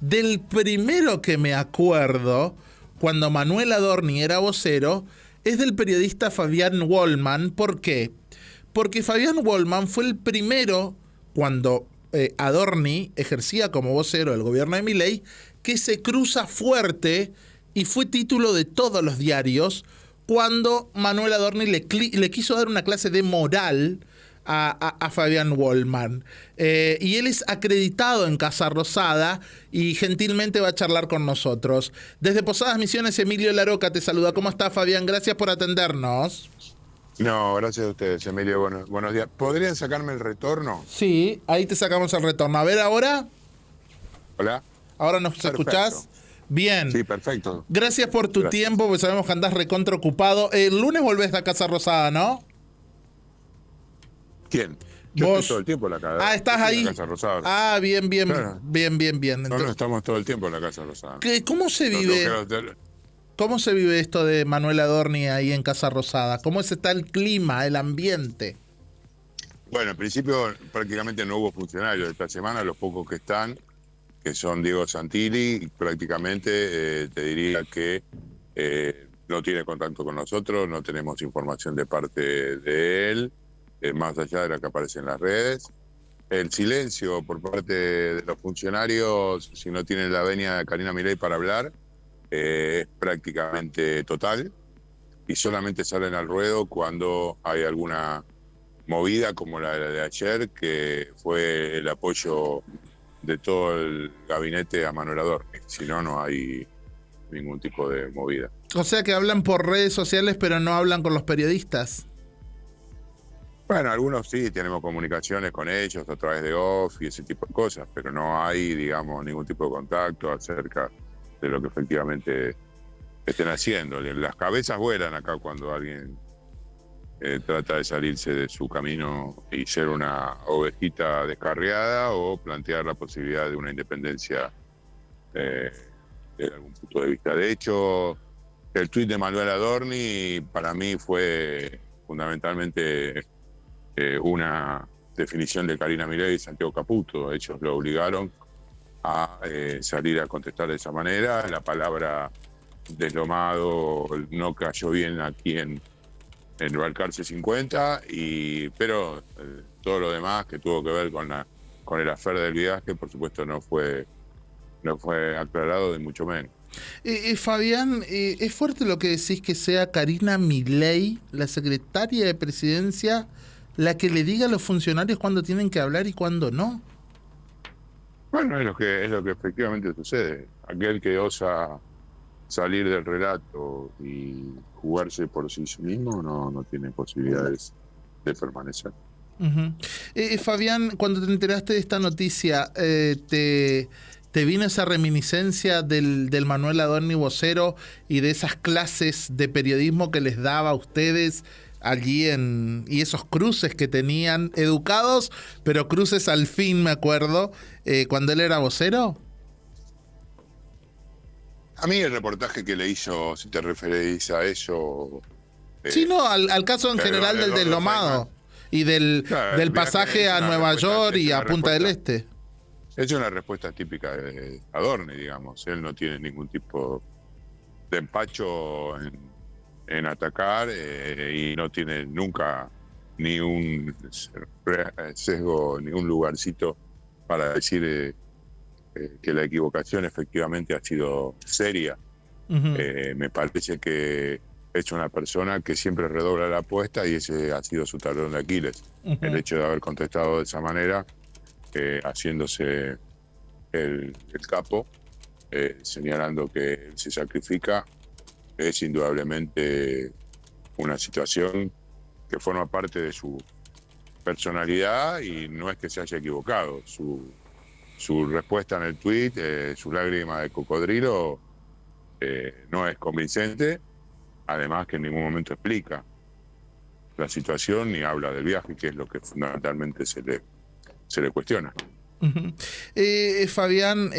Del primero que me acuerdo, cuando Manuel Adorni era vocero, es del periodista Fabián Wollman. ¿Por qué? Porque Fabián Wollman fue el primero, cuando Adorni ejercía como vocero del gobierno de Milei, que se cruza fuerte y fue título de todos los diarios cuando Manuel Adorni le quiso dar una clase de moral a Fabián Wollman. Y él es acreditado en Casa Rosada y gentilmente va a charlar con nosotros. Desde Posadas Misiones, Emilio Laroca te saluda. ¿Cómo está, Fabián? Gracias por atendernos. No, gracias a ustedes, Emilio. Buenos días. ¿Podrían sacarme el retorno? Sí, ahí te sacamos el retorno. A ver ahora. Hola. ¿Ahora nos escuchás? Bien. Sí, perfecto. Gracias por tu tiempo, porque sabemos que andás recontra ocupado. El lunes volvés a Casa Rosada, ¿no? ¿Quién? Yo Vos. estoy todo el tiempo en la casa. Ah, ¿estás ahí? En la Casa Rosada. Ah, bien. Claro. Bien. Entonces, No, estamos todo el tiempo en la Casa Rosada. ¿cómo se vive? ¿Cómo se vive esto de Manuel Adorni ahí en Casa Rosada? ¿Cómo está el clima, el ambiente? Bueno, en principio prácticamente no hubo funcionarios esta semana, los pocos que están, que son Diego Santilli, prácticamente te diría que no tiene contacto con nosotros, no tenemos información de parte de él, más allá de la que aparece en las redes. El silencio por parte de los funcionarios, si no tienen la venia de Karina Milei para hablar, es prácticamente total, y solamente salen al ruedo cuando hay alguna movida como la de ayer, que fue el apoyo de todo el gabinete a Manuel Adorni. Si no, no hay ningún tipo de movida. O sea que hablan por redes sociales, pero no hablan con los periodistas. Bueno, algunos sí, tenemos comunicaciones con ellos a través de off y ese tipo de cosas, pero no hay, digamos, ningún tipo de contacto acerca de lo que efectivamente estén haciendo. Las cabezas vuelan acá cuando alguien trata de salirse de su camino y ser una ovejita descarriada o plantear la posibilidad de una independencia de algún punto de vista. De hecho, el tuit de Manuel Adorni para mí fue fundamentalmente una definición de Karina Milei y Santiago Caputo. Ellos lo obligaron a salir a contestar de esa manera. La palabra deslomado no cayó bien aquí en Balcarce 50, pero todo lo demás que tuvo que ver con el afer del viaje, por supuesto, no fue aclarado, de mucho menos. Fabián, es fuerte lo que decís, que sea Karina Milei, la secretaria de Presidencia, la que le diga a los funcionarios cuándo tienen que hablar y cuándo no. Bueno, es lo que efectivamente sucede. Aquel que osa salir del relato y jugarse por sí mismo no tiene posibilidades de permanecer. Fabián, cuando te enteraste de esta noticia, ¿te vino esa reminiscencia del Manuel Adorni vocero y de esas clases de periodismo que les daba a ustedes allí y esos cruces que tenían, educados, pero cruces al fin, me acuerdo, cuando él era vocero? A mí el reportaje que le hizo, si te referís a eso... sí, no, al caso en general del deslomado y del pasaje a Nueva York y a Punta del Este. Es una respuesta típica de Adorni, digamos. Él no tiene ningún tipo de empacho en atacar y no tiene nunca ni un sesgo, ni un lugarcito para decir que la equivocación efectivamente ha sido seria. Me parece que es una persona que siempre redobla la apuesta y ese ha sido su talón de Aquiles. El hecho de haber contestado de esa manera, haciéndose el capo, señalando que él se sacrifica, es indudablemente una situación que forma parte de su personalidad y no es que se haya equivocado. Su respuesta en el tuit, su lágrima de cocodrilo, no es convincente, además que en ningún momento explica la situación ni habla del viaje, que es lo que fundamentalmente se le cuestiona. Fabián,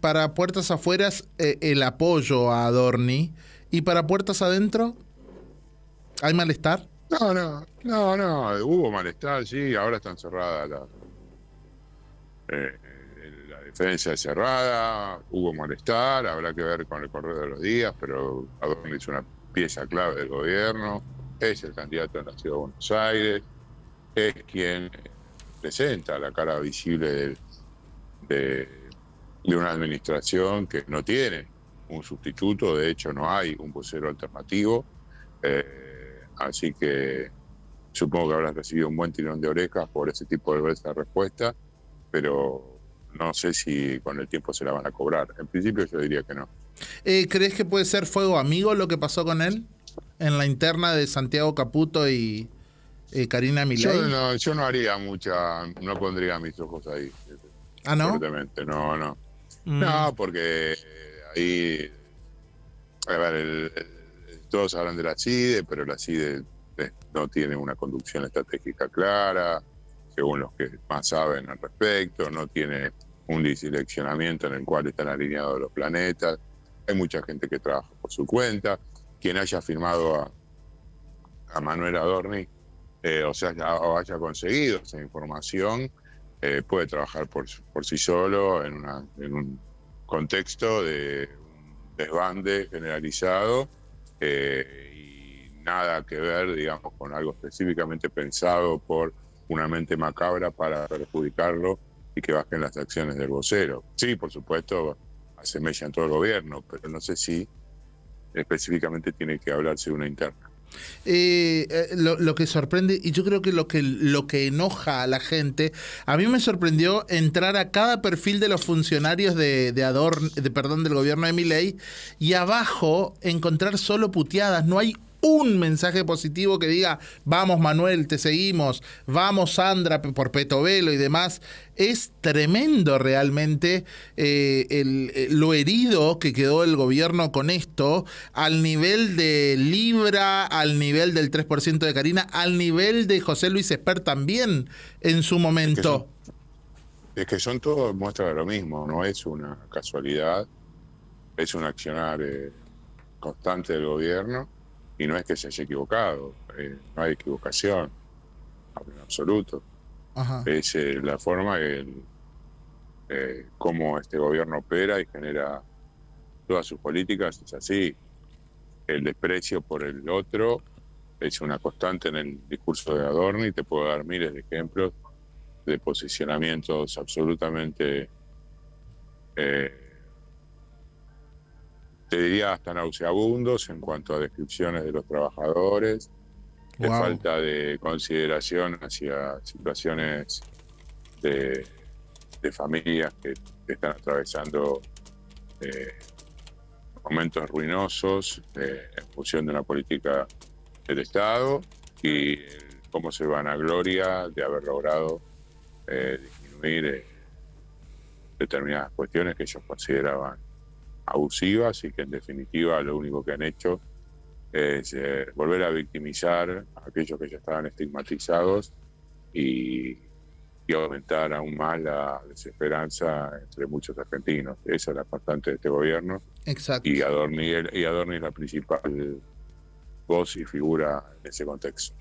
para puertas afueras, el apoyo a Adorni, y para puertas adentro, ¿hay malestar? No, hubo malestar, sí, ahora están cerradas la defensa es cerrada, hubo malestar, habrá que ver con el correr de los días, pero Adorni es una pieza clave del gobierno, es el candidato en la Ciudad de Buenos Aires, es quien presenta la cara visible de una administración que no tiene un sustituto, de hecho no hay un vocero alternativo, así que supongo que habrás recibido un buen tirón de orejas por ese tipo de respuesta, pero no sé si con el tiempo se la van a cobrar. En principio yo diría que no. ¿Crees que puede ser fuego amigo lo que pasó con él? En la interna de Santiago Caputo y Karina Milei. Yo no haría no pondría mis ojos ahí. ¿Ah, no? Fuertemente, no. No, porque ahí, a ver, todos hablan de la CIDE, pero la CIDE no tiene una conducción estratégica clara, según los que más saben al respecto, no tiene un direccionamiento en el cual están alineados los planetas, hay mucha gente que trabaja por su cuenta, quien haya firmado a Manuel Adorni, o haya conseguido esa información, puede trabajar por sí solo en un contexto de un desbande generalizado y nada que ver, digamos, con algo específicamente pensado por una mente macabra para perjudicarlo y que bajen las acciones del vocero. Sí, por supuesto, asemellan todo el gobierno, pero no sé si específicamente tiene que hablarse de una interna. Lo que sorprende, y yo creo que lo que enoja a la gente, a mí me sorprendió entrar a cada perfil de los funcionarios del gobierno de Milei, y abajo encontrar solo puteadas. No hay un mensaje positivo que diga: vamos Manuel, te seguimos, vamos Sandra por Petovelo y demás. Es tremendo realmente lo herido que quedó el gobierno con esto, al nivel de Libra, al nivel del 3% de Karina, al nivel de José Luis Espert también en su momento. Es que son todos muestras de lo mismo, no es una casualidad, es un accionar constante del gobierno. Y no es que se haya equivocado, no hay equivocación en absoluto. Ajá. Es la forma cómo este gobierno opera y genera todas sus políticas, es así. El desprecio por el otro es una constante en el discurso de Adorni. Te puedo dar miles de ejemplos de posicionamientos absolutamente te diría hasta nauseabundos en cuanto a descripciones de los trabajadores, de falta de consideración hacia situaciones de familias que están atravesando momentos ruinosos en función de una política del Estado, y cómo se vanagloria de haber logrado disminuir determinadas cuestiones que ellos consideraban abusivas y que en definitiva lo único que han hecho es volver a victimizar a aquellos que ya estaban estigmatizados y aumentar aún más la desesperanza entre muchos argentinos. Esa es la constante de este gobierno. Exacto. Y Adorni es la principal voz y figura en ese contexto.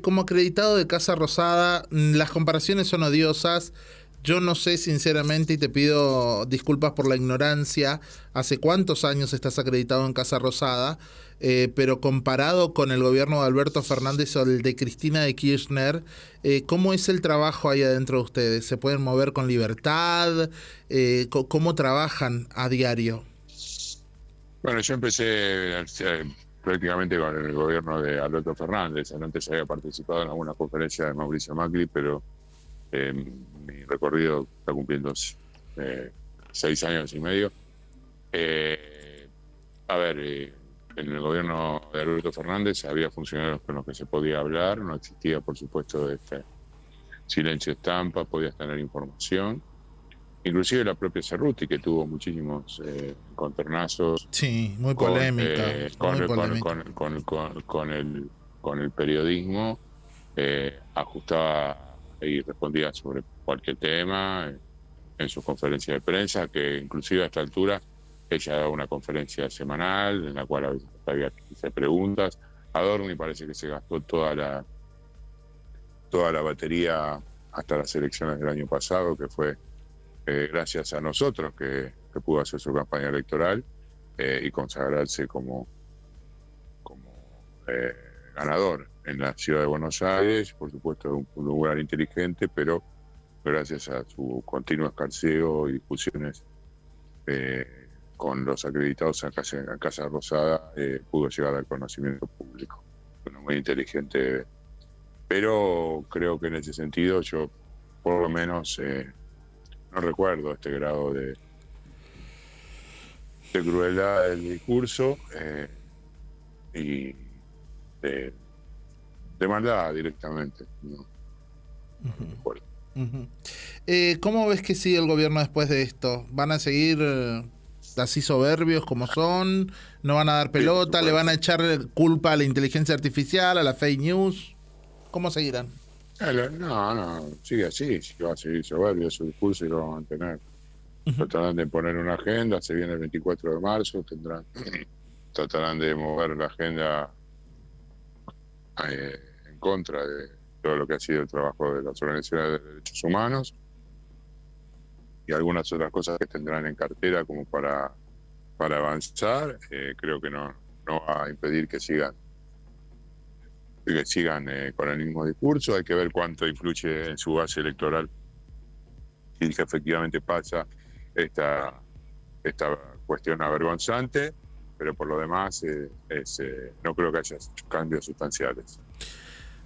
Como acreditado de Casa Rosada, las comparaciones son odiosas. Yo no sé sinceramente, y te pido disculpas por la ignorancia, hace cuántos años estás acreditado en Casa Rosada, pero comparado con el gobierno de Alberto Fernández o el de Cristina de Kirchner, ¿cómo es el trabajo ahí adentro de ustedes? ¿Se pueden mover con libertad? ¿Cómo trabajan a diario? Bueno, yo empecé prácticamente con el gobierno de Alberto Fernández. Antes había participado en alguna conferencia de Mauricio Macri, pero mi recorrido está cumpliendo 6 años y medio. En el gobierno de Alberto Fernández había funcionarios con los que se podía hablar, no existía, por supuesto, este silencio estampa, podías tener información. Inclusive la propia Cerruti, que tuvo muchísimos enconternazos. Sí, muy polémica. Con el periodismo, ajustaba y respondía sobre cualquier tema en sus conferencias de prensa, que inclusive a esta altura ella daba una conferencia semanal en la cual había 15 preguntas. Adorni parece que se gastó toda la batería hasta las elecciones del año pasado, que fue gracias a nosotros que pudo hacer su campaña electoral y consagrarse como ganador en la ciudad de Buenos Aires, por supuesto un lugar inteligente, pero gracias a su continuo escarceo y discusiones con los acreditados a Casa Rosada, pudo llegar al conocimiento público. Bueno, muy inteligente, pero creo que en ese sentido yo por lo menos no recuerdo este grado de crueldad del discurso y de maldad directamente. No recuerdo. ¿Cómo ves que sigue el gobierno después de esto? ¿Van a seguir así soberbios como son? ¿No van a dar pelota? Sí, ¿Le van a echar culpa a la inteligencia artificial, a la fake news? ¿Cómo seguirán? No, sigue así, va a seguir soberbio su discurso y lo va a mantener. Tratarán de poner una agenda, se viene el 24 de marzo, tratarán de mover la agenda en contra de todo lo que ha sido el trabajo de las organizaciones de derechos humanos y algunas otras cosas que tendrán en cartera como para avanzar. Creo que no va a impedir que sigan con el mismo discurso. Hay que ver cuánto influye en su base electoral y que efectivamente pasa esta cuestión avergonzante, pero por lo demás no creo que haya cambios sustanciales.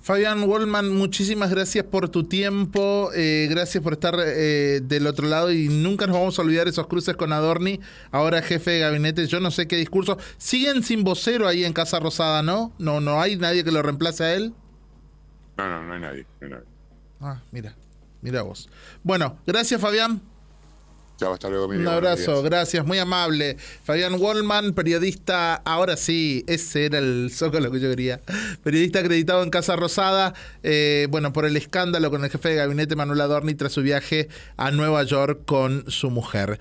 Fabián Waldman, muchísimas gracias por tu tiempo, gracias por estar del otro lado y nunca nos vamos a olvidar esos cruces con Adorni, ahora jefe de gabinete. Yo no sé qué discurso. Siguen sin vocero ahí en Casa Rosada, ¿no? No hay nadie que lo reemplace a él. No hay nadie. Ah, mira vos. Bueno, gracias Fabián. Chao, hasta luego, un abrazo, gracias, muy amable. Fabián Waldman, periodista, ahora sí, ese era el zócalo que yo quería. Periodista acreditado en Casa Rosada, por el escándalo con el jefe de gabinete Manuel Adorni tras su viaje a Nueva York con su mujer.